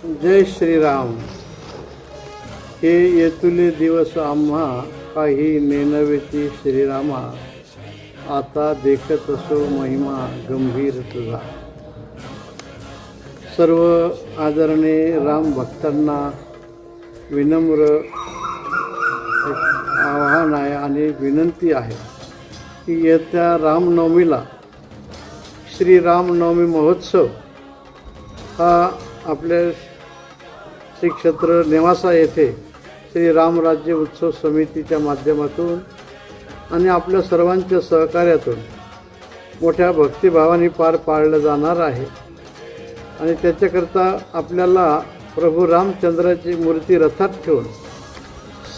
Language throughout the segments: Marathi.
जय श्रीराम। हे येतुले दिवस आम्हा काही नेनवेची श्रीरामा, आता देखत असो महिमा गंभीर तुझा। सर्व आदरणीय राम भक्तांना विनम्र आवाहन आहे आणि विनंती आहे की येत्या रामनवमीला श्री रामनवमी महोत्सव हा आपल्या श्री क्षेत्र नेवासा येथे श्री रामराज्य उत्सव समितीच्या माध्यमातून आणि आपल्या सर्वांच्या सहकार्यातून मोठ्या भक्तिभावाने पार पाडलं जाणार आहे। आणि त्याच्याकरता आपल्याला प्रभू रामचंद्राची मूर्ती रथात ठेवून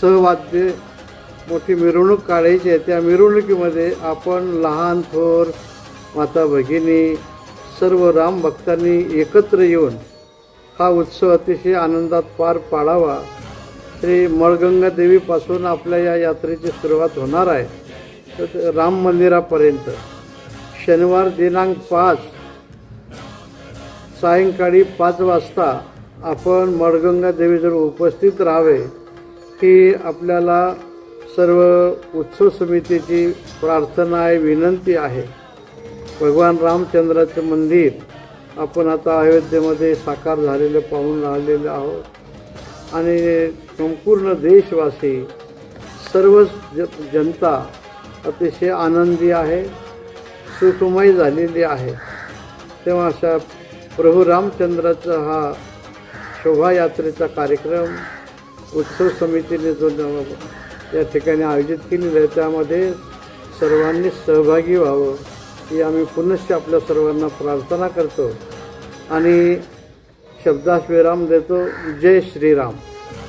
सहवाद्य मोठी मिरवणूक काढायची आहे। त्या मिरवणुकीमध्ये आपण लहान थोर माता भगिनी सर्व राम भक्तांनी एकत्र येऊन हा उत्सव अतिशय आनंदात पार पाडावा। श्री मळगंगा देवीपासून आपल्या या यात्रेची सुरुवात होणार आहे तर राम मंदिरापर्यंत शनिवार दिनांक 5 सायंकाळी 5 वाजता आपण मळगंगा देवीजवळ उपस्थित राहावे ही आपल्याला सर्व उत्सव समितीची प्रार्थना आहे, विनंती आहे। भगवान रामचंद्राचं मंदिर आपण आता अयोध्येमध्ये साकार झालेलं पाहून राहिलेलं आहोत आणि संपूर्ण देशवासी सर्वच जनता अतिशय आनंदी आहे, सुखमय झालेली आहे। तेव्हा अशा प्रभू रामचंद्राचा हा शोभायात्रेचा कार्यक्रम उत्सव समितीने जो या ठिकाणी आयोजित केलेला आहे त्यामध्ये सर्वांनी सहभागी व्हावं ही आम्ही पुनश्च आपल्या सर्वांना प्रार्थना करतो आणि शब्दास विराम देतो। जय श्रीराम।